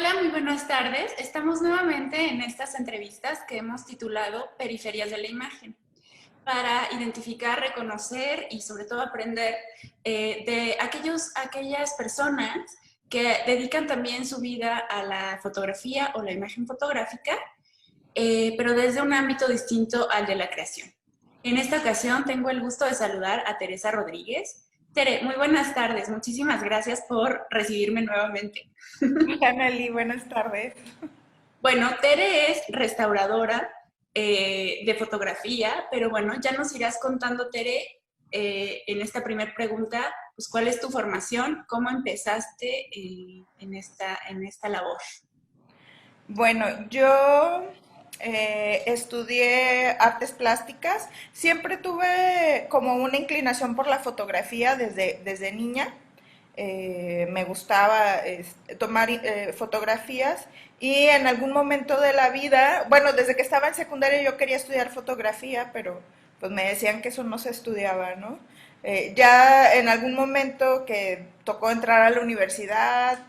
Hola, muy buenas tardes. Estamos nuevamente en estas entrevistas que hemos titulado Periferias de la Imagen, para identificar, reconocer y sobre todo aprender de aquellas personas que dedican también su vida a la fotografía o la imagen fotográfica, pero desde un ámbito distinto al de la creación. En esta ocasión tengo el gusto de saludar a Teresa Rodríguez. Tere, muy buenas tardes. Muchísimas gracias por recibirme nuevamente. Hola, Nelly, buenas tardes. Bueno, Tere es restauradora de fotografía, pero bueno, ya nos irás contando, Tere, en esta primera pregunta, pues cuál es tu formación, cómo empezaste en esta labor. Bueno, yo estudié artes plásticas. Siempre tuve como una inclinación por la fotografía desde niña. Me gustaba tomar fotografías y en algún momento de la vida, bueno, desde que estaba en secundaria yo quería estudiar fotografía, pero pues me decían que eso no se estudiaba, ¿no? Ya en algún momento que tocó entrar a la universidad,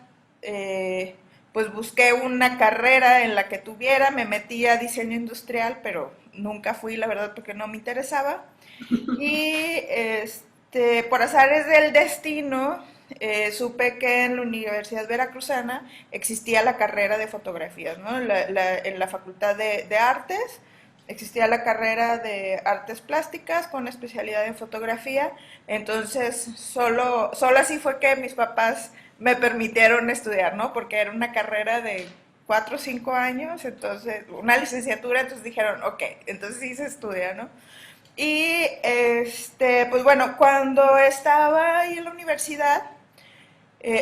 pues busqué una carrera en la que tuviera, me metí a diseño industrial, pero nunca fui, la verdad, porque no me interesaba. Y por azares del destino, supe que en la Universidad Veracruzana existía la carrera de fotografías, ¿no? En la Facultad de Artes existía la carrera de artes plásticas con especialidad en fotografía. Entonces, solo así fue que mis papás me permitieron estudiar, ¿no? Porque era una carrera de 4 o 5 años, entonces, una licenciatura, entonces dijeron, ok, entonces sí se estudia, ¿no? Y pues bueno, cuando estaba ahí en la universidad,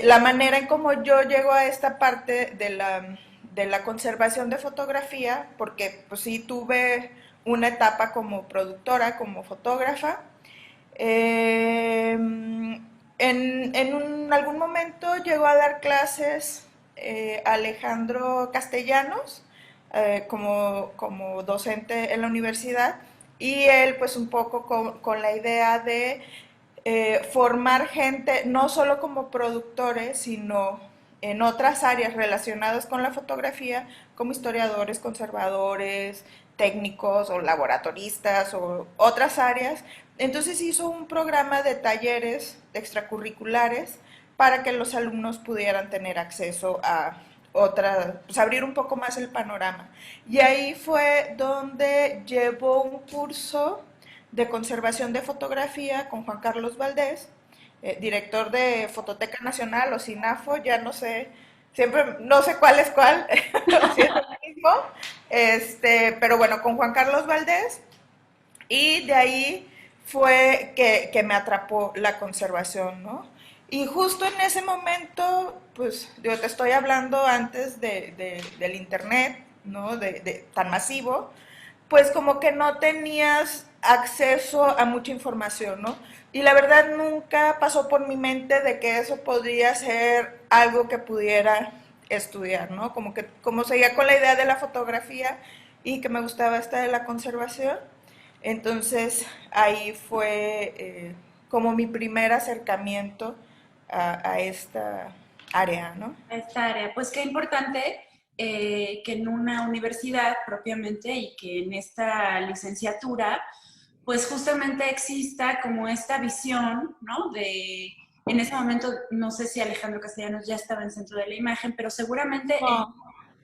la manera en cómo yo llego a esta parte de la conservación de fotografía, porque pues sí tuve una etapa como productora, como fotógrafa, algún momento llegó a dar clases Alejandro Castellanos como docente en la universidad y él pues un poco con la idea de formar gente no solo como productores, sino en otras áreas relacionadas con la fotografía, como historiadores, conservadores, técnicos o laboratoristas o otras áreas. Entonces hizo un programa de talleres extracurriculares para que los alumnos pudieran tener acceso a otra, pues abrir un poco más el panorama. Y ahí fue donde llevó un curso de conservación de fotografía con Juan Carlos Valdés, director de Fototeca Nacional o SINAFO, ya no sé, siempre no sé cuál es cuál, si es el mismo, pero bueno, con Juan Carlos Valdés, y de ahí fue que me atrapó la conservación, ¿no? Y justo en ese momento, pues yo te estoy hablando antes del internet, ¿no? Tan masivo, pues como que no tenías acceso a mucha información, ¿no? Y la verdad nunca pasó por mi mente de que eso podría ser algo que pudiera estudiar, ¿no? Como que como seguía con la idea de la fotografía y que me gustaba esta de la conservación, entonces ahí fue como mi primer acercamiento a esta área, ¿no? Esta área, pues qué importante que en una universidad propiamente y que en esta licenciatura pues justamente exista como esta visión, ¿no? En ese momento, no sé si Alejandro Castellanos ya estaba en centro de la imagen, pero seguramente No,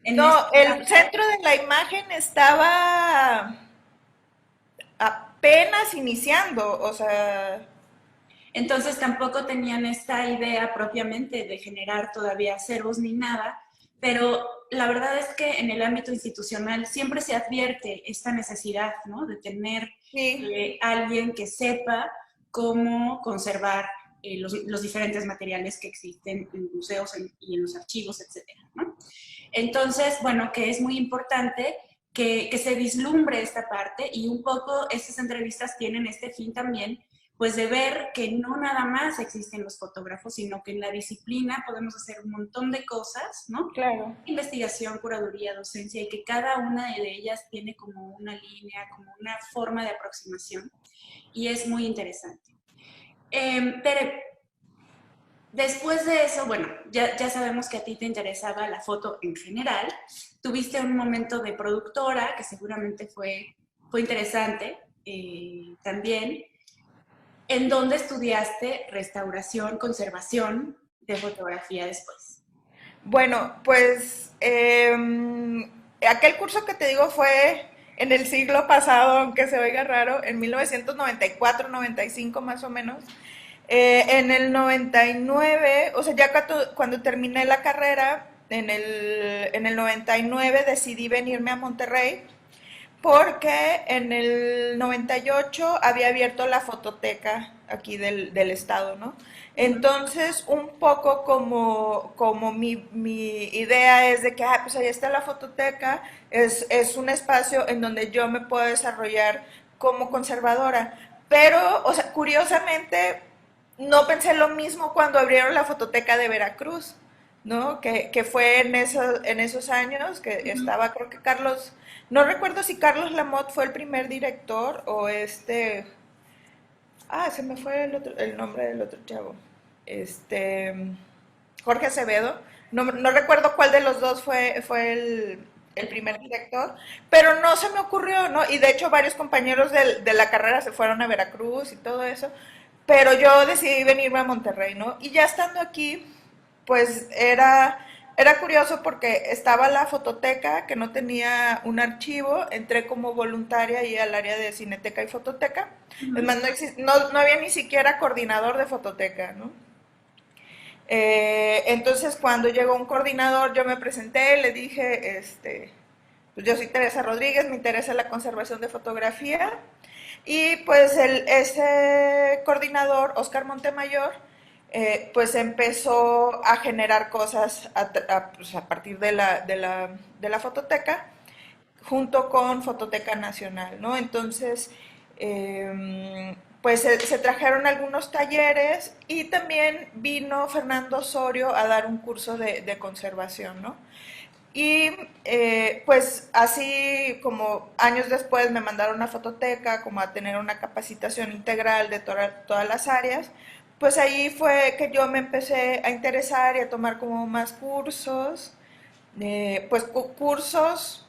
en esta no, el parte, centro de la imagen estaba apenas iniciando, o sea, entonces tampoco tenían esta idea propiamente de generar todavía acervos ni nada, pero la verdad es que en el ámbito institucional siempre se advierte esta necesidad, ¿no? De tener sí, alguien que sepa cómo conservar los diferentes materiales que existen en museos y en los archivos, etcétera, ¿no? Entonces, bueno, que es muy importante que se vislumbre esta parte y un poco estas entrevistas tienen este fin también, pues de ver que no nada más existen los fotógrafos, sino que en la disciplina podemos hacer un montón de cosas, ¿no? claro. Investigación, curaduría, docencia, y que cada una de ellas tiene como una línea, como una forma de aproximación, y es muy interesante. Tere, Después de eso, bueno, ya sabemos que a ti te interesaba la foto en general. Tuviste un momento de productora que seguramente fue interesante también, en donde estudiaste restauración, conservación de fotografía después. Bueno, pues aquel curso que te digo fue en el siglo pasado, aunque se oiga raro, en 1994, 95 más o menos. En el 99, o sea, ya cuando terminé la carrera, en el 99 decidí venirme a Monterrey porque en el 98 había abierto la fototeca aquí del estado, ¿no? Entonces, un poco como mi idea es de que, pues ahí está la fototeca, es un espacio en donde yo me puedo desarrollar como conservadora. Pero, o sea, curiosamente, no pensé lo mismo cuando abrieron la fototeca de Veracruz, ¿no? Que fue en esos años que Ujú. estaba, creo que Carlos, no recuerdo si Carlos Lamotte fue el primer director o se me fue el nombre del otro chavo, este, Jorge Acevedo, no recuerdo cuál de los dos fue el primer director, pero no se me ocurrió, ¿no? Y de hecho varios compañeros de la carrera se fueron a Veracruz y todo eso, pero yo decidí venirme a Monterrey, ¿no? Y ya estando aquí, pues era curioso porque estaba la fototeca que no tenía un archivo, entré como voluntaria y al área de cineteca y fototeca. Es Ujú. más, no había ni siquiera coordinador de fototeca, ¿no? Entonces cuando llegó un coordinador yo me presenté, le dije, pues yo soy Teresa Rodríguez, me interesa la conservación de fotografía y pues ese coordinador, Oscar Montemayor, pues empezó a generar cosas pues, a partir de la fototeca, junto con Fototeca Nacional, ¿no? Entonces, pues se trajeron algunos talleres y también vino Fernando Osorio a dar un curso de conservación, ¿no? Y pues así como años después me mandaron a Fototeca, como a tener una capacitación integral de todas las áreas, pues ahí fue que yo me empecé a interesar y a tomar como más cursos, pues cursos,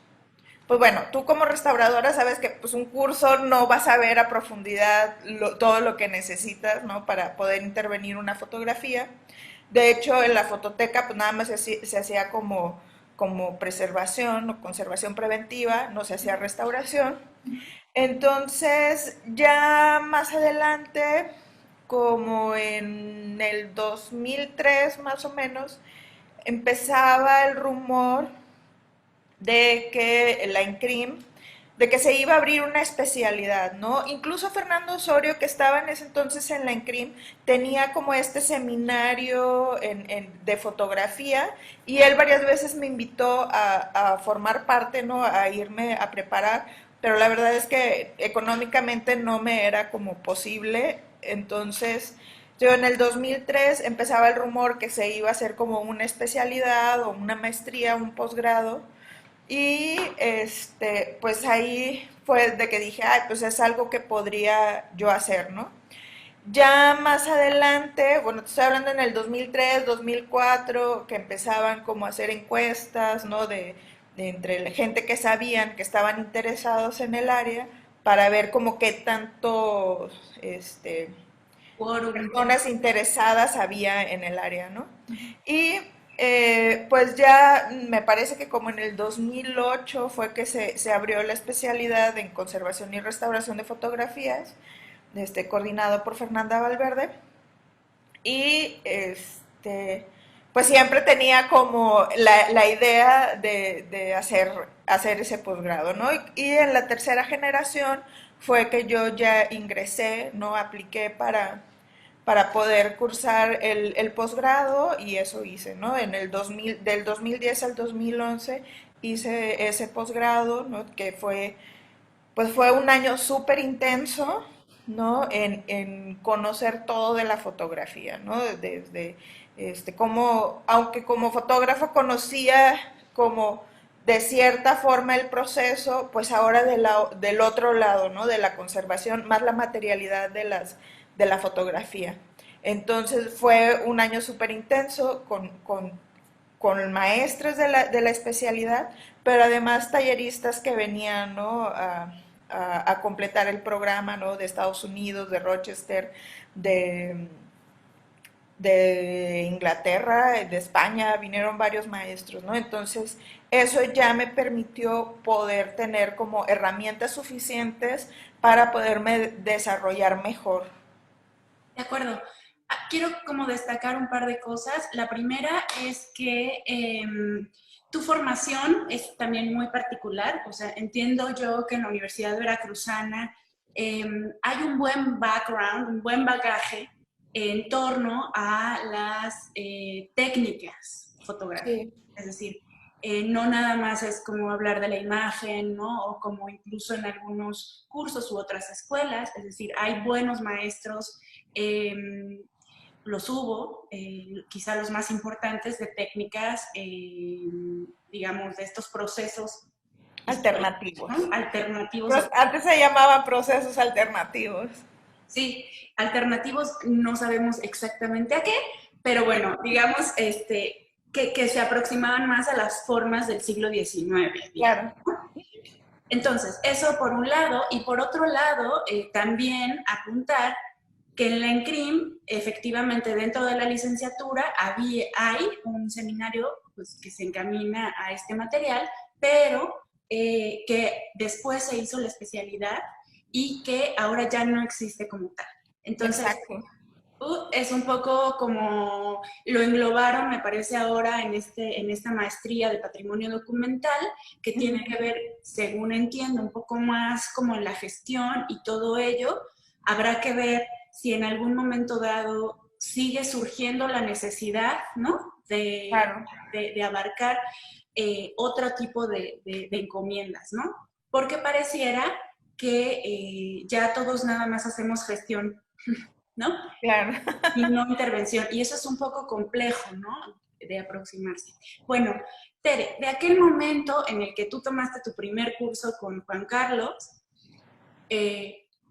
pues bueno, tú como restauradora sabes que pues un curso no vas a ver a profundidad todo lo que necesitas, ¿no? Para poder intervenir una fotografía. De hecho, en la fototeca pues nada más se hacía como preservación o conservación preventiva, no se hacía restauración. Entonces, ya más adelante, como en el 2003 más o menos, empezaba el rumor de que la INCRIM, de que se iba a abrir una especialidad, ¿no? Incluso Fernando Osorio, que estaba en ese entonces en la INCRIM, tenía como este seminario de fotografía y él varias veces me invitó a formar parte, ¿no? A irme a preparar, pero la verdad es que económicamente no me era como posible, entonces yo en el 2003 empezaba el rumor que se iba a hacer como una especialidad o una maestría, un posgrado, y pues ahí fue de que dije, ay, pues es algo que podría yo hacer, ¿no? Ya más adelante, bueno, te estoy hablando en el 2003, 2004, que empezaban como a hacer encuestas, ¿no? De entre la gente que sabían que estaban interesados en el área para ver como qué tanto, Quórum. personas interesadas había en el área, ¿no? Y pues ya me parece que como en el 2008 fue que se abrió la especialidad en conservación y restauración de fotografías, coordinado por Fernanda Valverde. Y pues siempre tenía como la idea de hacer ese posgrado, ¿no? Y en la tercera generación fue que yo ya ingresé, ¿no? Apliqué para poder cursar el posgrado y eso hice, ¿no? Del 2010 al 2011 hice ese posgrado, ¿no? Que pues fue un año súper intenso, ¿no? En conocer todo de la fotografía, ¿no? Desde, como, aunque como fotógrafo conocía como de cierta forma el proceso, pues ahora del otro lado, ¿no? De la conservación, más la materialidad de la fotografía. Entonces fue un año súper intenso con maestros de la especialidad, pero además talleristas que venían, ¿no? A completar el programa, ¿no? De Estados Unidos, de Rochester, de, de Inglaterra, de España, vinieron varios maestros, ¿no? Entonces, eso ya me permitió poder tener como herramientas suficientes para poderme desarrollar mejor. De acuerdo. Quiero como destacar un par de cosas. La primera es que tu formación es también muy particular. O sea, entiendo yo que en la Universidad Veracruzana hay un buen background, un buen bagaje en torno a las técnicas fotográficas. Sí, Es decir, no nada más es como hablar de la imagen, ¿no? O como incluso en algunos cursos u otras escuelas. Es decir, hay buenos maestros, eh, los hubo, quizá los más importantes de técnicas, digamos, de estos procesos históricos, alternativos. ¿no? Alternativos. Antes se llamaban procesos alternativos. Sí, alternativos no sabemos exactamente a qué, pero bueno, digamos que se aproximaban más a las formas del siglo XIX, digamos. Claro. Entonces, eso por un lado, y por otro lado, también apuntar que en la ENCRIM, efectivamente, dentro de la licenciatura, hay un seminario pues, que se encamina a este material, pero que después se hizo la especialidad y que ahora ya no existe como tal. Entonces, Exacto. es un poco como lo englobaron, me parece ahora, en esta maestría de patrimonio documental, que tiene que ver, según entiendo, un poco más como en la gestión y todo ello. Habrá que ver si en algún momento dado sigue surgiendo la necesidad, ¿no? Claro. De abarcar otro tipo de encomiendas, ¿no? Porque pareciera que ya todos nada más hacemos gestión, ¿no? Claro. Y no intervención. Y eso es un poco complejo, ¿no? De aproximarse. Bueno, Tere, de aquel momento en el que tú tomaste tu primer curso con Juan Carlos,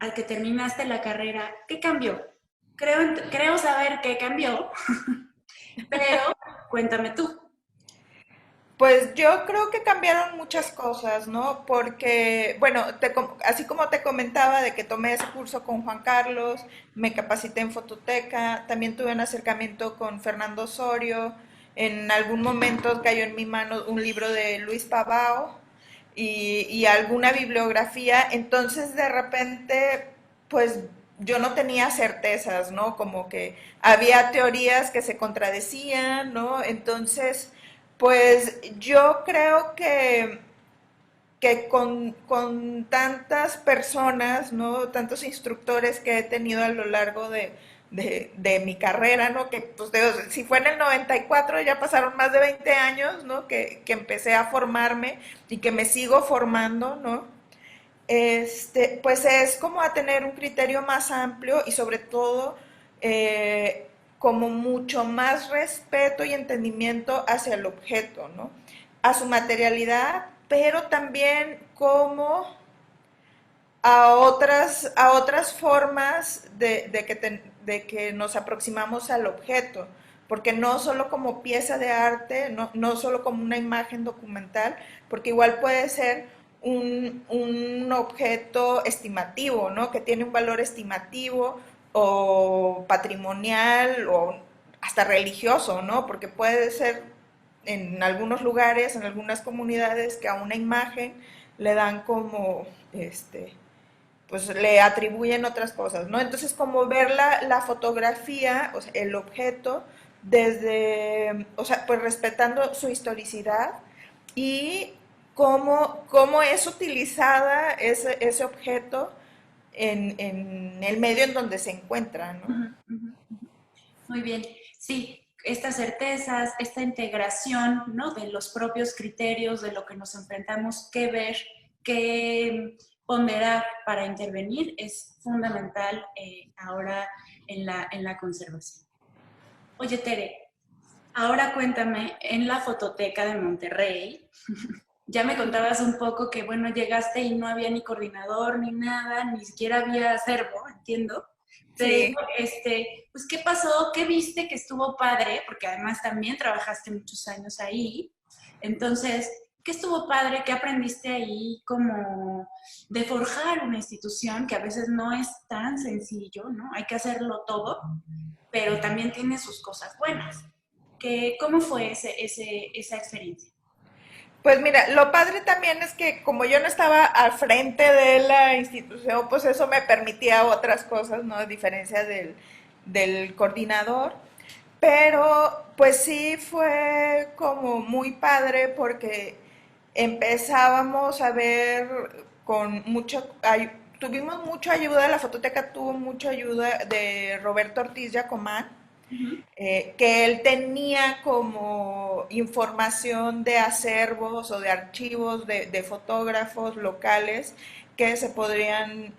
al que terminaste la carrera, ¿qué cambió? Creo saber qué cambió, pero cuéntame tú. Pues yo creo que cambiaron muchas cosas, ¿no? Porque, bueno, así como te comentaba de que tomé ese curso con Juan Carlos, me capacité en fototeca, también tuve un acercamiento con Fernando Osorio, en algún momento cayó en mi mano un libro de Luis Pavao y alguna bibliografía, entonces de repente, pues yo no tenía certezas, ¿no? Como que había teorías que se contradecían, ¿no? Entonces pues yo creo que con tantas personas, ¿no? Tantos instructores que he tenido a lo largo de mi carrera, ¿no? Que, pues, si fue en el 94, ya pasaron más de 20 años, ¿no? Que empecé a formarme y que me sigo formando, ¿no? Pues es como a tener un criterio más amplio y sobre todo como mucho más respeto y entendimiento hacia el objeto, ¿no? A su materialidad, pero también como a otras formas de que nos aproximamos al objeto, porque no solo como pieza de arte, no solo como una imagen documental, porque igual puede ser un objeto estimativo, ¿no? Que tiene un valor estimativo o patrimonial o hasta religioso, ¿no? Porque puede ser en algunos lugares, en algunas comunidades, que a una imagen le dan como, pues le atribuyen otras cosas, ¿no? Entonces, como ver la fotografía, o sea, el objeto, desde, o sea, pues respetando su historicidad y cómo es utilizada ese objeto en el medio en donde se encuentra, ¿no? Uh -huh, uh -huh. Muy bien. Sí, estas certezas, esta integración, ¿no? De los propios criterios, de lo que nos enfrentamos, qué ver, qué ponderar para intervenir, es fundamental ahora en la conservación. Oye, Tere, ahora cuéntame, en la fototeca de Monterrey, ya me contabas un poco que, bueno, llegaste y no había ni coordinador ni nada, ni siquiera había acervo, entiendo. Pero, Sí. pues, ¿qué pasó? ¿Qué viste que estuvo padre? Porque además también trabajaste muchos años ahí. Entonces, ¿qué estuvo padre? ¿Qué aprendiste ahí como de forjar una institución que a veces no es tan sencillo, ¿no? Hay que hacerlo todo, pero también tiene sus cosas buenas. ¿Cómo fue esa experiencia? Pues mira, lo padre también es que como yo no estaba al frente de la institución, pues eso me permitía otras cosas, ¿no? A diferencia del coordinador. Pero pues sí fue como muy padre porque empezábamos a ver con mucho, tuvimos mucha ayuda, la fototeca tuvo mucha ayuda de Roberto Ortiz Yacomán, Ujú. que él tenía como información de acervos o de archivos de fotógrafos locales que se podrían,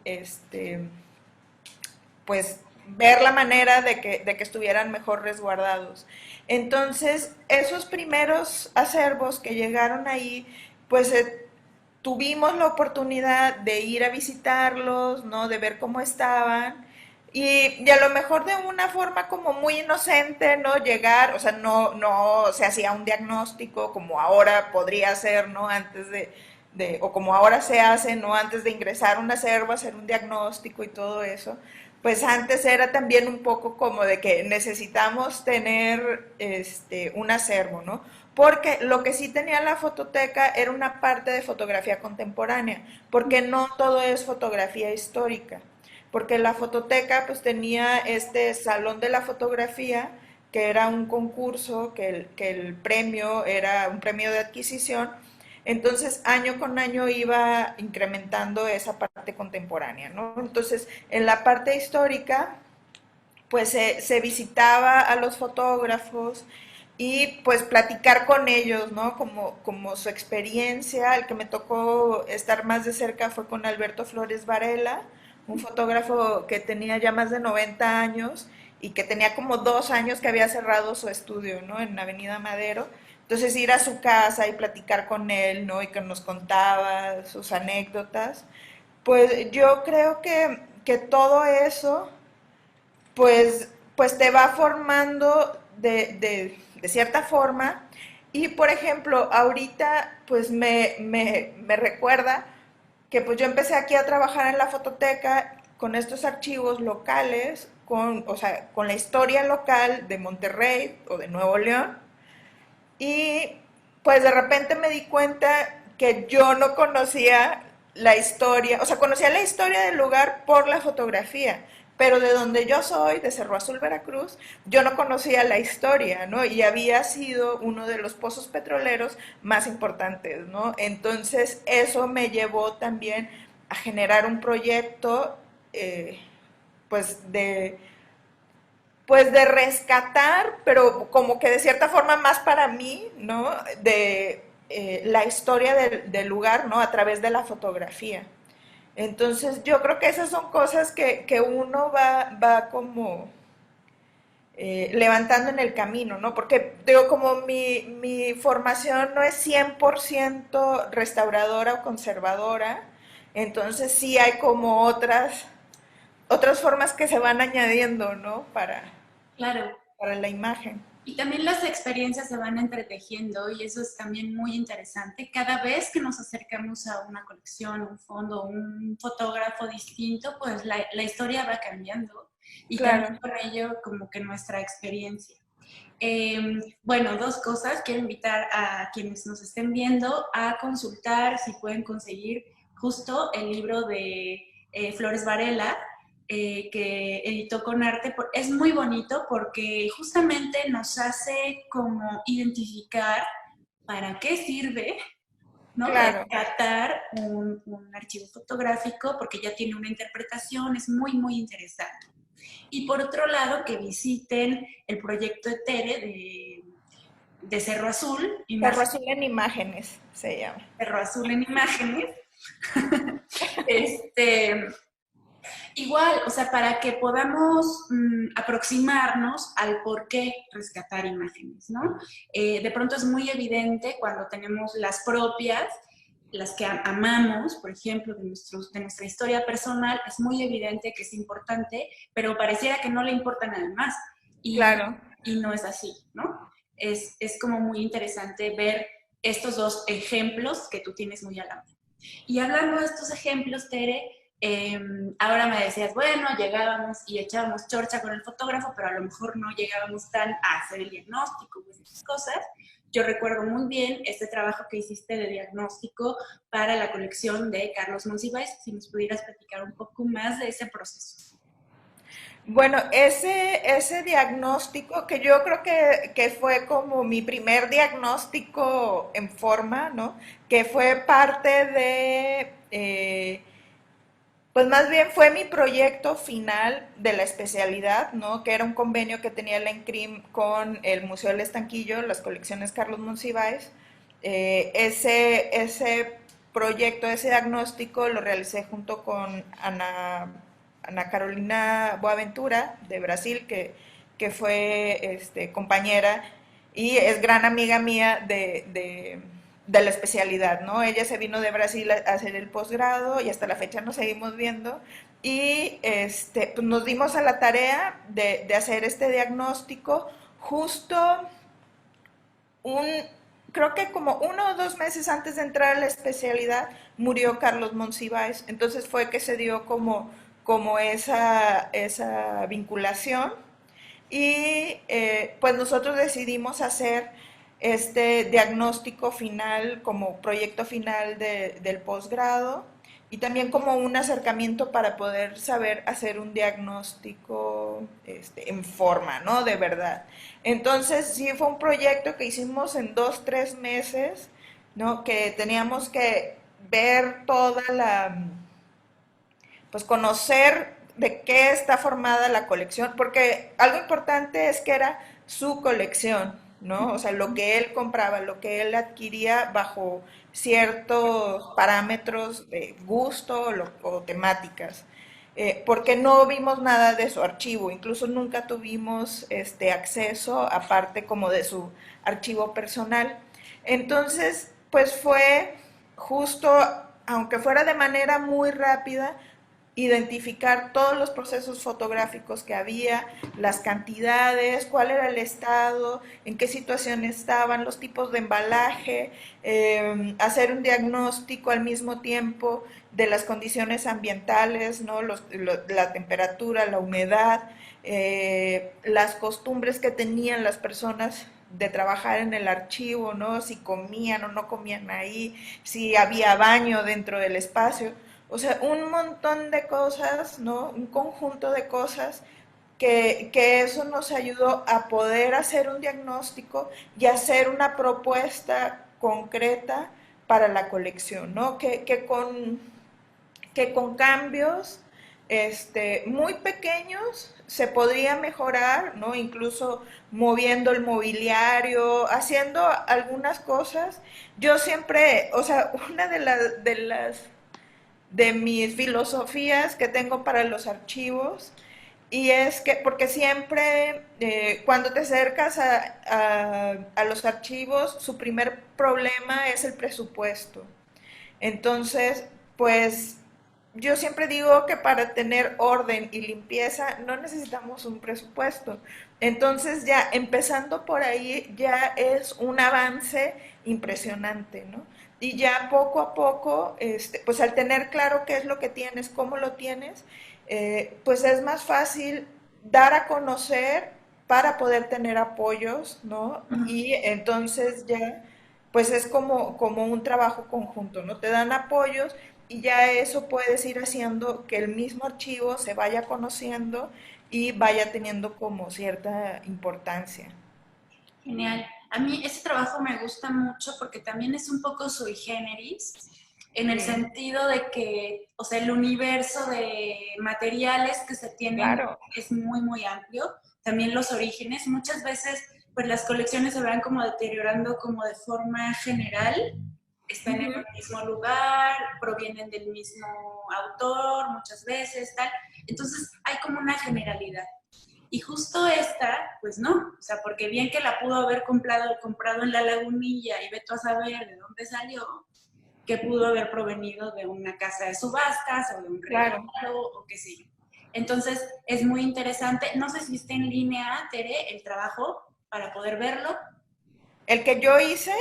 pues, ver la manera de que estuvieran mejor resguardados. Entonces, esos primeros acervos que llegaron ahí, pues tuvimos la oportunidad de ir a visitarlos, ¿no? De ver cómo estaban. Y a lo mejor de una forma como muy inocente, ¿no? Llegar, o sea, no se hacía un diagnóstico como ahora podría ser, ¿no? Antes o como ahora se hace, ¿no? Antes de ingresar a un acervo, hacer un diagnóstico y todo eso. Pues antes era también un poco como de que necesitamos tener un acervo, ¿no? Porque lo que sí tenía la fototeca era una parte de fotografía contemporánea, porque no todo es fotografía histórica, porque la fototeca pues tenía este salón de la fotografía, que era un concurso, que el premio era un premio de adquisición, entonces año con año iba incrementando esa parte contemporánea, ¿no? Entonces en la parte histórica pues se visitaba a los fotógrafos y pues platicar con ellos, ¿no? Como su experiencia, el que me tocó estar más de cerca fue con Alberto Flores Varela, un fotógrafo que tenía ya más de 90 años y que tenía como 2 años que había cerrado su estudio, ¿no? En Avenida Madero. Entonces ir a su casa y platicar con él, ¿no? Y que nos contaba sus anécdotas. Pues yo creo que todo eso pues te va formando de cierta forma. Y por ejemplo, ahorita pues me recuerda que pues yo empecé aquí a trabajar en la fototeca con estos archivos locales, o sea, con la historia local de Monterrey o de Nuevo León. Y pues de repente me di cuenta que yo no conocía la historia, o sea, conocía la historia del lugar por la fotografía, pero de donde yo soy, de Cerro Azul, Veracruz, yo no conocía la historia, ¿no? Y había sido uno de los pozos petroleros más importantes, ¿no? Entonces eso me llevó también a generar un proyecto, pues de rescatar, pero como que de cierta forma más para mí, ¿no? De la historia del lugar, ¿no? A través de la fotografía. Entonces yo creo que esas son cosas que uno va como levantando en el camino, ¿no? Porque digo, como mi formación no es 100% restauradora o conservadora, entonces sí hay como otras formas que se van añadiendo, ¿no? Claro. Para la imagen. Y también las experiencias se van entretejiendo y eso es también muy interesante. Cada vez que nos acercamos a una colección, un fondo, un fotógrafo distinto, pues la historia va cambiando y también Claro. con ello como que nuestra experiencia. Bueno, dos cosas. Quiero invitar a quienes nos estén viendo a consultar si pueden conseguir justo el libro de Flores Varela, que editó con arte. Es muy bonito porque justamente nos hace como identificar para qué sirve, ¿no? Claro. Rescatar un archivo fotográfico porque ya tiene una interpretación, es muy, muy interesante. Y por otro lado, que visiten el proyecto ETERE de Cerro Azul, Cerro Azul en imágenes se llama. Cerro Azul en imágenes. este, Igual, o sea, para que podamos aproximarnos al por qué rescatar imágenes, ¿no? De pronto es muy evidente cuando tenemos las propias, las que amamos, por ejemplo, de nuestra historia personal, es muy evidente que es importante, pero pareciera que no le importa nada más. Claro. Y no es así, ¿no? Es como muy interesante ver estos dos ejemplos que tú tienes muy a la mano. Y hablando de estos ejemplos, Tere, ahora me decías, bueno, llegábamos y echábamos chorcha con el fotógrafo, pero a lo mejor no llegábamos tan a hacer el diagnóstico, pues esas cosas. Yo recuerdo muy bien este trabajo que hiciste de diagnóstico para la colección de Carlos Monsiváis, si nos pudieras platicar un poco más de ese proceso. Bueno, ese diagnóstico que yo creo que fue como mi primer diagnóstico en forma, ¿no? Que fue parte de, pues más bien fue mi proyecto final de la especialidad, ¿no? Que era un convenio que tenía la ENCRIM con el Museo del Estanquillo, las colecciones Carlos Monsiváis. Ese proyecto, ese diagnóstico lo realicé junto con Ana Carolina Boaventura de Brasil, que fue compañera y es gran amiga mía de la especialidad, ¿no? Ella se vino de Brasil a hacer el posgrado y hasta la fecha nos seguimos viendo y pues nos dimos a la tarea de hacer este diagnóstico justo un, creo que como 1 o 2 meses antes de entrar a la especialidad murió Carlos Monsiváis, entonces fue que se dio como esa vinculación y pues nosotros decidimos hacer este diagnóstico final como proyecto final del posgrado y también como un acercamiento para poder saber hacer un diagnóstico en forma, ¿no? De verdad. Entonces, sí fue un proyecto que hicimos en 2, 3 meses, ¿no? Que teníamos que ver toda pues conocer de qué está formada la colección, porque algo importante es que era su colección, ¿no? O sea, lo que él compraba, lo que él adquiría bajo ciertos parámetros de gusto o temáticas. Porque no vimos nada de su archivo, incluso nunca tuvimos acceso, aparte como de su archivo personal. Entonces, pues fue justo, aunque fuera de manera muy rápida, identificar todos los procesos fotográficos que había, las cantidades, cuál era el estado, en qué situación estaban, los tipos de embalaje, hacer un diagnóstico al mismo tiempo de las condiciones ambientales, ¿no? La temperatura, la humedad, las costumbres que tenían las personas de trabajar en el archivo, ¿no? Si comían o no comían ahí, si había baño dentro del espacio. O sea, un montón de cosas, ¿no? Un conjunto de cosas que eso nos ayudó a poder hacer un diagnóstico y hacer una propuesta concreta para la colección, ¿no? Que con cambios muy pequeños se podría mejorar, ¿no? Incluso moviendo el mobiliario, haciendo algunas cosas. Yo siempre, o sea, una de mis filosofías que tengo para los archivos y es que, porque siempre cuando te acercas a los archivos, su primer problema es el presupuesto. Entonces, pues yo siempre digo que para tener orden y limpieza no necesitamos un presupuesto. Entonces ya empezando por ahí ya es un avance impresionante, ¿no? Y ya poco a poco, pues al tener claro qué es lo que tienes, cómo lo tienes, pues es más fácil dar a conocer para poder tener apoyos, ¿no? Y entonces ya pues es como un trabajo conjunto, ¿no? Te dan apoyos y ya eso puedes ir haciendo que el mismo archivo se vaya conociendo y vaya teniendo como cierta importancia. Genial. A mí ese trabajo me gusta mucho porque también es un poco sui generis, en el Sí, sentido de que, o sea, el universo de materiales que se tienen claro. es muy, muy amplio. También los orígenes. Muchas veces, pues las colecciones se van como deteriorando como de forma general, están en Ujú. un mismo lugar, provienen del mismo autor muchas veces, tal. Entonces hay como una generalidad. Y justo esta, pues no, o sea, porque bien que la pudo haber comprado en la lagunilla y ve tú a saber de dónde salió, que pudo haber provenido de una casa de subastas o de un regalo o qué sé yo. Entonces, es muy interesante. No sé si está en línea, Tere, el trabajo para poder verlo. El que yo hice,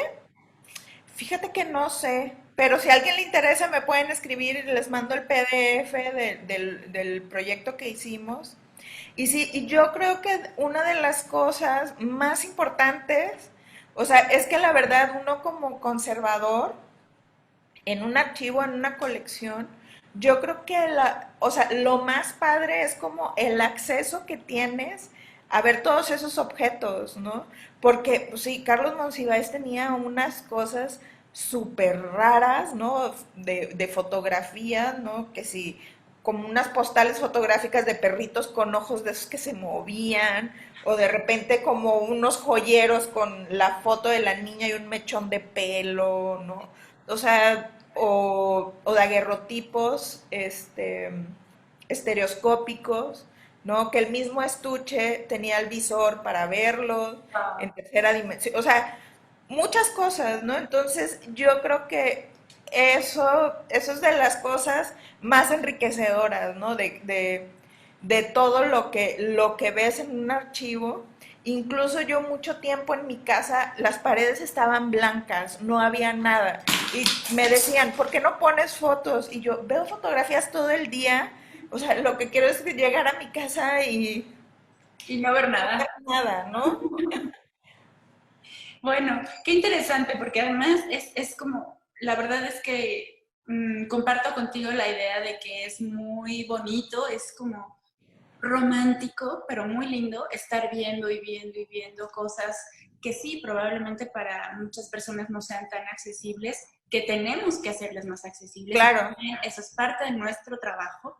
fíjate que no sé, pero si a alguien le interesa me pueden escribir y les mando el PDF del proyecto que hicimos. Y sí, y yo creo que una de las cosas más importantes, o sea, es que la verdad uno como conservador, en un archivo, en una colección, yo creo que o sea, lo más padre es como el acceso que tienes a ver todos esos objetos, ¿no? Porque, pues sí, Carlos Monsiváis tenía unas cosas súper raras, ¿no? De fotografía, ¿no? Que sí, como unas postales fotográficas de perritos con ojos de esos que se movían, o de repente como unos joyeros con la foto de la niña y un mechón de pelo, ¿no? O sea, o daguerrotipos estereoscópicos, ¿no? Que el mismo estuche tenía el visor para verlo en tercera dimensión. O sea, muchas cosas, ¿no? Entonces, yo creo que eso es de las cosas más enriquecedoras, ¿no? De todo lo que ves en un archivo. Incluso yo mucho tiempo en mi casa las paredes estaban blancas, no había nada. Y me decían, ¿por qué no pones fotos? Y yo veo fotografías todo el día. O sea, lo que quiero es llegar a mi casa y no ver no ver nada. nada, ¿no? Bueno, qué interesante, porque además es como, la verdad es que comparto contigo la idea de que es muy bonito, es como romántico, pero muy lindo estar viendo y viendo y viendo cosas que sí, probablemente para muchas personas no sean tan accesibles, que tenemos que hacerles más accesibles. Claro. Y eso es parte de nuestro trabajo.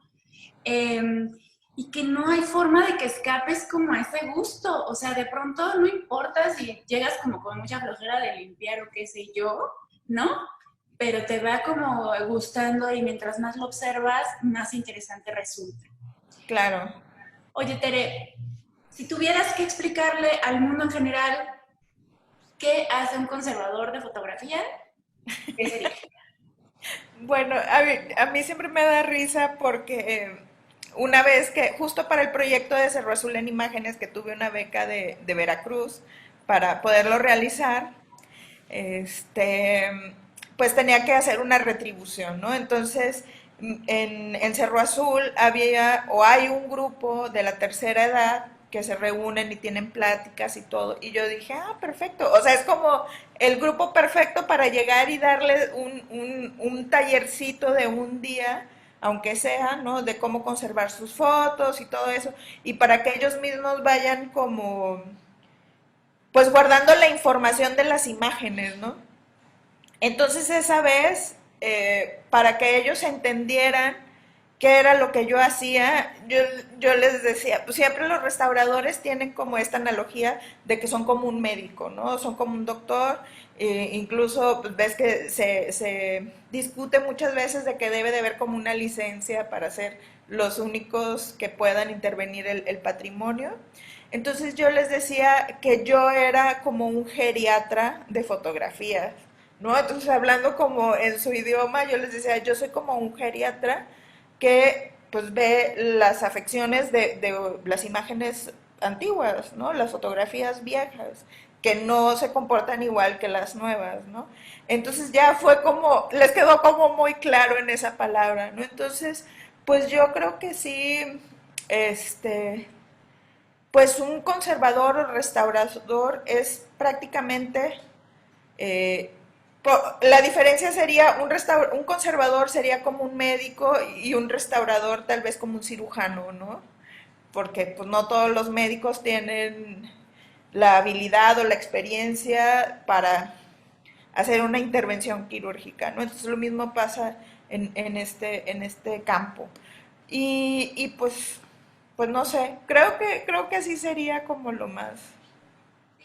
Eh, y que no hay forma de que escapes como a ese gusto. O sea, de pronto no importa si llegas como con mucha flojera de limpiar o qué sé yo, ¿no? Pero te va como gustando y mientras más lo observas, más interesante resulta. Claro. Oye, Tere, si tuvieras que explicarle al mundo en general qué hace un conservador de fotografía, ¿qué sería? Bueno, a mí siempre me da risa porque una vez que, justo para el proyecto de Cerro Azul en Imágenes, que tuve una beca de Veracruz para poderlo realizar, este, pues tenía que hacer una retribución, ¿no? Entonces, en Cerro Azul había o hay un grupo de la tercera edad que se reúnen y tienen pláticas y todo. Y yo dije, ah, perfecto. O sea, es como el grupo perfecto para llegar y darle un tallercito de un día, aunque sea, ¿no? De cómo conservar sus fotos y todo eso. Y para que ellos mismos vayan como, pues guardando la información de las imágenes, ¿no? Entonces esa vez, para que ellos entendieran qué era lo que yo hacía, yo les decía, pues siempre los restauradores tienen como esta analogía de que son como un médico, ¿no? Son como un doctor, incluso pues, ves que se discute muchas veces de que debe de haber como una licencia para ser los únicos que puedan intervenir el patrimonio. Entonces yo les decía que yo era como un geriatra de fotografías, ¿no? Entonces, hablando como en su idioma, yo les decía, yo soy como un geriatra que pues ve las afecciones de las imágenes antiguas, ¿no? Las fotografías viejas, que no se comportan igual que las nuevas, ¿no? Entonces ya fue como, les quedó como muy claro en esa palabra, ¿no? Entonces, pues yo creo que sí, pues un conservador o restaurador es prácticamente eh, la diferencia sería un conservador sería como un médico y un restaurador tal vez como un cirujano, ¿no? Porque pues no todos los médicos tienen la habilidad o la experiencia para hacer una intervención quirúrgica, ¿no? Entonces lo mismo pasa en este campo. Pues no sé, creo que así sería como lo más.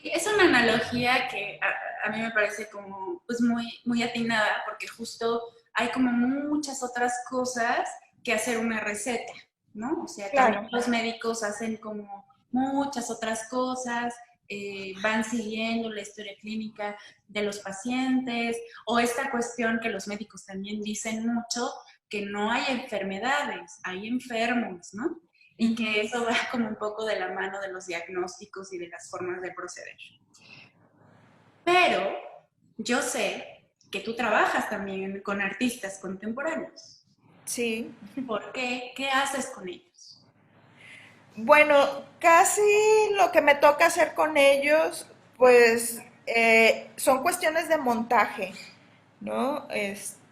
Sí, es una analogía que a mí me parece como pues muy atinada porque justo hay como muchas otras cosas que hacer una receta, ¿no? O sea, también Claro, los médicos hacen como muchas otras cosas, van siguiendo la historia clínica de los pacientes, o esta cuestión que los médicos también dicen mucho, que no hay enfermedades, hay enfermos, ¿no? Y que eso va como un poco de la mano de los diagnósticos y de las formas de proceder. Pero yo sé que tú trabajas también con artistas contemporáneos. Sí. ¿Por qué? ¿Qué haces con ellos? Bueno, casi lo que me toca hacer con ellos, pues son cuestiones de montaje, ¿no?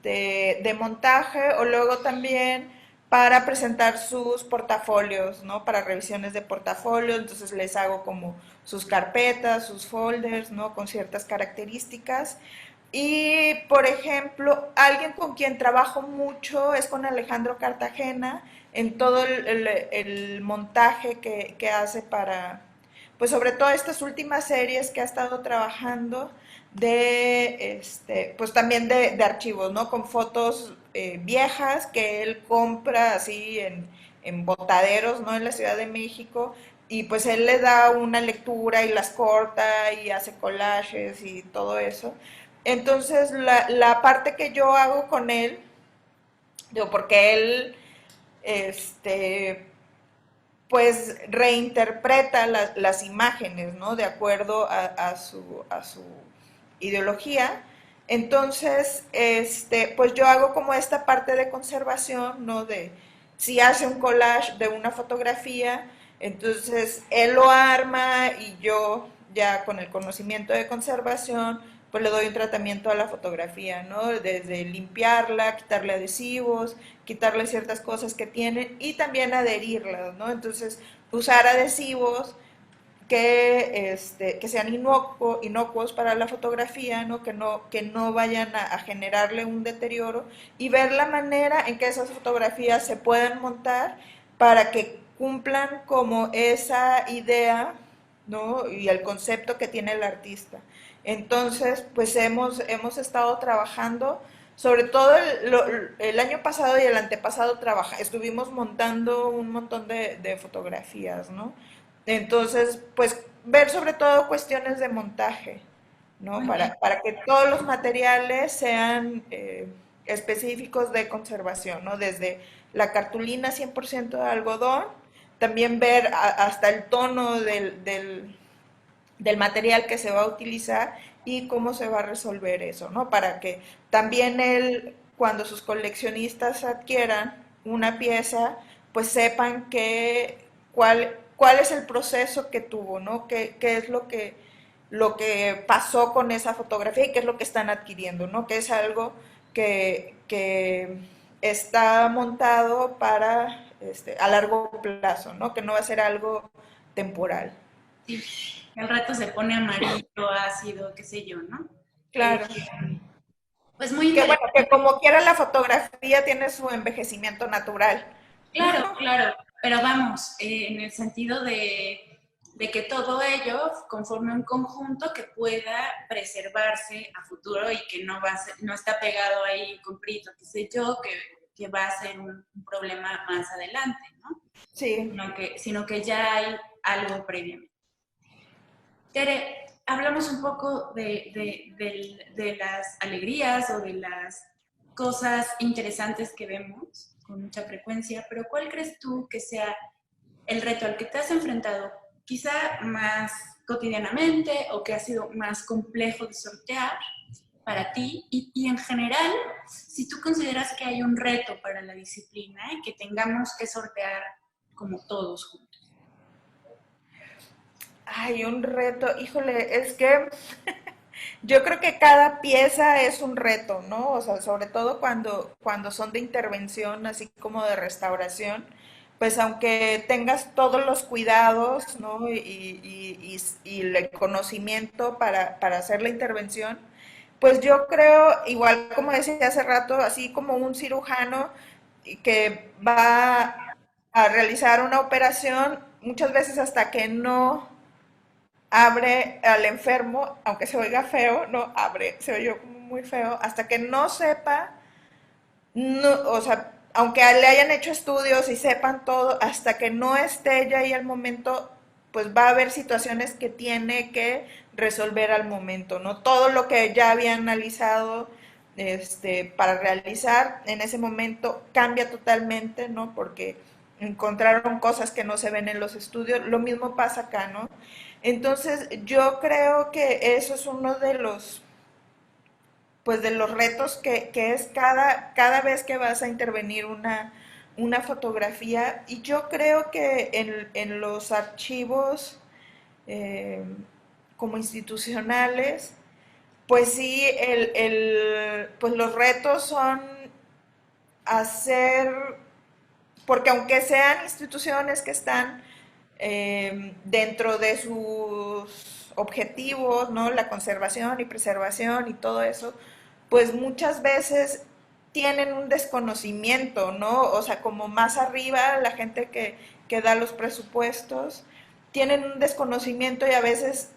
De montaje o luego también para presentar sus portafolios, ¿no? Para revisiones de portafolio, entonces les hago como sus carpetas, sus folders, ¿no? Con ciertas características. Y, por ejemplo, alguien con quien trabajo mucho es con Alejandro Cartagena en todo el montaje que hace para, pues sobre todo estas últimas series que ha estado trabajando pues también de archivos, ¿no? Con fotos viejas que él compra así en botaderos, ¿no? En la Ciudad de México. Y pues él le da una lectura y las corta y hace collages y todo eso. Entonces, la parte que yo hago con él, digo, porque él, este, pues reinterpreta las imágenes, ¿no? De acuerdo a su ideología. Entonces, pues yo hago como esta parte de conservación, ¿no? De si hace un collage de una fotografía, entonces él lo arma y yo ya con el conocimiento de conservación, pues le doy un tratamiento a la fotografía, ¿no? Desde limpiarla, quitarle adhesivos, quitarle ciertas cosas que tienen y también adherirlas, ¿no? Entonces, usar adhesivos que sean inocuos para la fotografía, ¿no? Que no vayan a generarle un deterioro y ver la manera en que esas fotografías se puedan montar para que cumplan como esa idea, ¿no? Y el concepto que tiene el artista. Entonces, pues hemos estado trabajando, sobre todo el año pasado y el antepasado estuvimos montando un montón de fotografías, ¿no? Entonces, pues ver sobre todo cuestiones de montaje, ¿no? Muy bien. Para que todos los materiales sean específicos de conservación, ¿no? Desde la cartulina 100% de algodón, también ver hasta el tono del material que se va a utilizar y cómo se va a resolver eso, ¿no? Para que también él, cuando sus coleccionistas adquieran una pieza, pues sepan cuál es el proceso que tuvo, ¿no? Qué es lo que pasó con esa fotografía y qué es lo que están adquiriendo, ¿no? Que es algo que está montado para a largo plazo, ¿no? Que no va a ser algo temporal. Sí, al rato se pone amarillo, ácido, qué sé yo, ¿no? Eh, Claro. pues muy Que bueno, que interesante. como quiera la fotografía tiene su envejecimiento natural, ¿no? Claro, claro, pero vamos, en el sentido de que todo ello conforme un conjunto que pueda preservarse a futuro y que no, va a ser, no está pegado ahí con prito, qué sé yo, que va a ser un problema más adelante, ¿no? Sí. Sino que ya hay algo previamente. Tere, hablamos un poco de las alegrías o de las cosas interesantes que vemos con mucha frecuencia, pero ¿cuál crees tú que sea el reto al que te has enfrentado quizá más cotidianamente o que ha sido más complejo de sortear para ti? Y en general, si tú consideras que hay un reto para la disciplina y que tengamos que sortear como todos juntos. Ay, un reto. Híjole, es que yo creo que cada pieza es un reto, ¿no? O sea, sobre todo cuando son de intervención, así como de restauración, pues aunque tengas todos los cuidados, ¿no? Y el conocimiento para hacer la intervención, pues yo creo, igual como decía hace rato, así como un cirujano que va a realizar una operación, muchas veces hasta que no abre al enfermo, aunque se oiga feo, no abre, se oye como muy feo, hasta que no sepa, no, o sea, aunque le hayan hecho estudios y sepan todo, hasta que no esté ya ahí el momento, pues va a haber situaciones que tiene que resolver al momento, ¿no? Todo lo que ya había analizado para realizar en ese momento cambia totalmente, ¿no? Porque encontraron cosas que no se ven en los estudios. Lo mismo pasa acá, ¿no? Entonces, yo creo que eso es uno de los, pues de los retos que es cada vez que vas a intervenir una fotografía. Y yo creo que en los archivos eh, como institucionales, pues sí, pues los retos son hacer, porque aunque sean instituciones que están dentro de sus objetivos, ¿no? La conservación y preservación y todo eso, pues muchas veces tienen un desconocimiento, ¿no? O sea, como más arriba, la gente que da los presupuestos, tienen un desconocimiento y a veces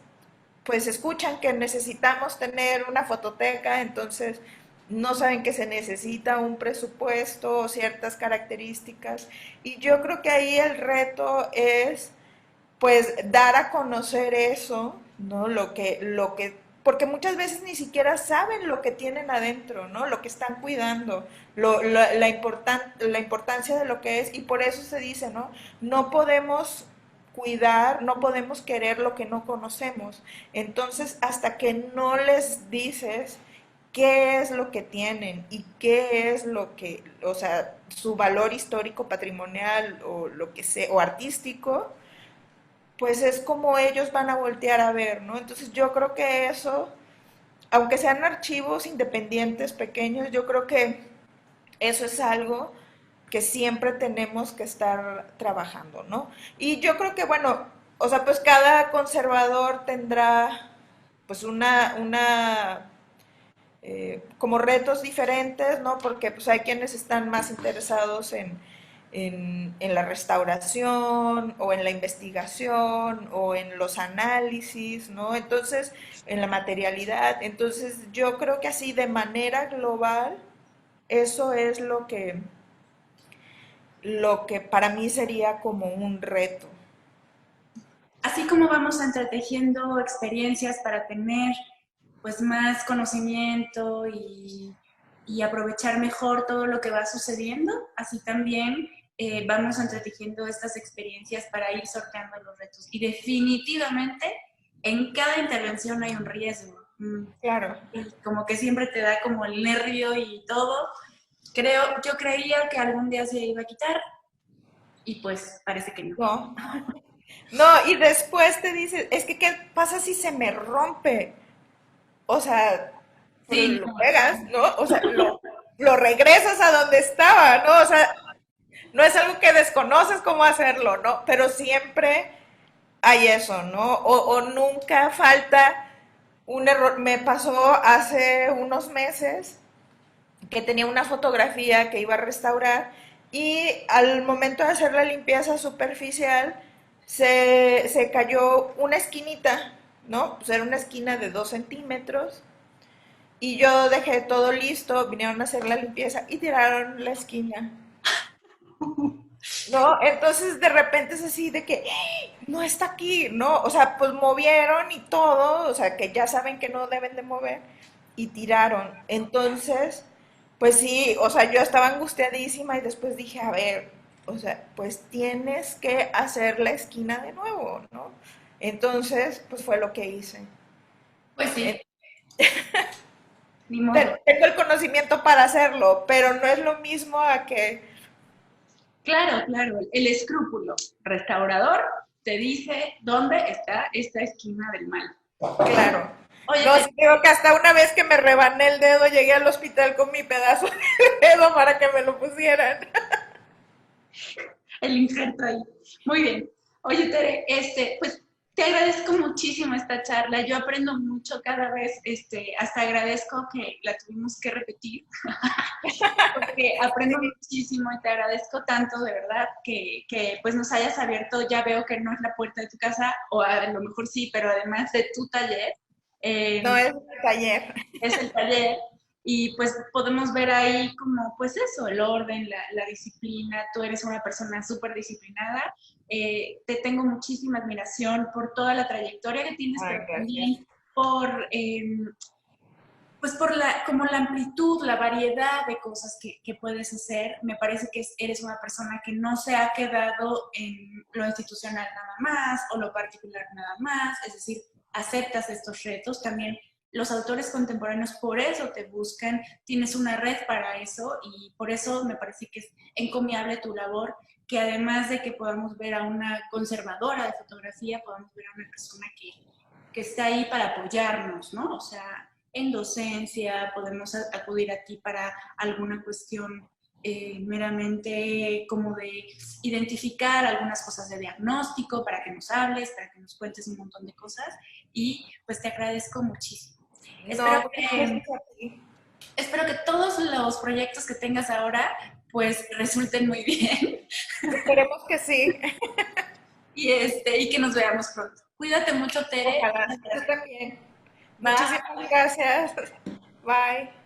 pues escuchan que necesitamos tener una fototeca, entonces no saben que se necesita un presupuesto o ciertas características. Y yo creo que ahí el reto es pues dar a conocer eso, ¿no? Porque muchas veces ni siquiera saben lo que tienen adentro, ¿no? Lo que están cuidando, la importancia de lo que es, y por eso se dice, ¿no? No podemos cuidar, no podemos querer lo que no conocemos. Entonces, hasta que no les dices qué es lo que tienen y qué es lo que, o sea, su valor histórico, patrimonial o lo que sea, o artístico, pues es como ellos van a voltear a ver, ¿no? Entonces yo creo que eso, aunque sean archivos independientes, pequeños, yo creo que eso es algo que siempre tenemos que estar trabajando, ¿no? Y yo creo que, bueno, o sea, pues cada conservador tendrá pues como retos diferentes, ¿no? Porque pues hay quienes están más interesados en la restauración o en la investigación o en los análisis, ¿no? Entonces, en la materialidad. Entonces, yo creo que así de manera global, eso es lo que para mí sería como un reto. Así como vamos entretejiendo experiencias para tener pues más conocimiento y aprovechar mejor todo lo que va sucediendo, así también vamos entretejiendo estas experiencias para ir sorteando los retos. Y definitivamente en cada intervención hay un riesgo. Claro. Y como que siempre te da como el nervio y todo. Yo creía que algún día se iba a quitar y pues parece que no. No. No, y después te dices, es que ¿qué pasa si se me rompe? O sea, pues Sí, lo pegas, ¿no? O sea, lo regresas a donde estaba, ¿no? O sea, no es algo que desconoces cómo hacerlo, ¿no? Pero siempre hay eso, ¿no? O nunca falta un error. Me pasó hace unos meses que tenía una fotografía que iba a restaurar y al momento de hacer la limpieza superficial se cayó una esquinita, ¿no? Pues era una esquina de 2 centímetros y yo dejé todo listo, vinieron a hacer la limpieza y tiraron la esquina. ¿No? Entonces de repente es así de que no está aquí, ¿no? O sea, pues movieron y todo, o sea, que ya saben que no deben de mover y tiraron. Entonces, pues sí, o sea, yo estaba angustiadísima y después dije, a ver, o sea, pues tienes que hacer la esquina de nuevo, ¿no? Entonces, pues fue lo que hice. pues sí, Eh, ni modo. Tengo el conocimiento para hacerlo, pero no es lo mismo a que, Claro, claro, el escrúpulo restaurador te dice dónde está esta esquina del mal. claro. Oye, No, sí, digo que hasta una vez que me rebané el dedo, llegué al hospital con mi pedazo de dedo para que me lo pusieran. el injerto ahí. Muy bien. Oye, Tere, pues te agradezco muchísimo esta charla. Yo aprendo mucho cada vez, hasta agradezco que la tuvimos que repetir, porque aprendo muchísimo y te agradezco tanto, de verdad, que pues nos hayas abierto. Ya veo que no es la puerta de tu casa, o a lo mejor sí, pero además de tu taller, No eh, es mi taller. es el taller. Y pues podemos ver ahí como, pues eso, el orden, la disciplina. Tú eres una persona súper disciplinada. Te tengo muchísima admiración por toda la trayectoria que tienes, Ay, pero gracias. también por, pues por como la amplitud, la variedad de cosas que puedes hacer. Me parece que eres una persona que no se ha quedado en lo institucional nada más o lo particular nada más, es decir, aceptas estos retos. También los autores contemporáneos por eso te buscan, tienes una red para eso y por eso me parece que es encomiable tu labor, que además de que podamos ver a una conservadora de fotografía, podamos ver a una persona que está ahí para apoyarnos, ¿no? O sea, en docencia, podemos acudir a ti para alguna cuestión meramente como de identificar algunas cosas de diagnóstico, para que nos hables, para que nos cuentes un montón de cosas y pues te agradezco muchísimo. Espero No, muchas que, gracias a ti. espero que todos los proyectos que tengas ahora pues resulten muy bien Esperemos que sí. y que nos veamos pronto. Cuídate mucho, Tere. Ojalá. Muchas Tú gracias. también. Bye. Muchísimas gracias. Bye.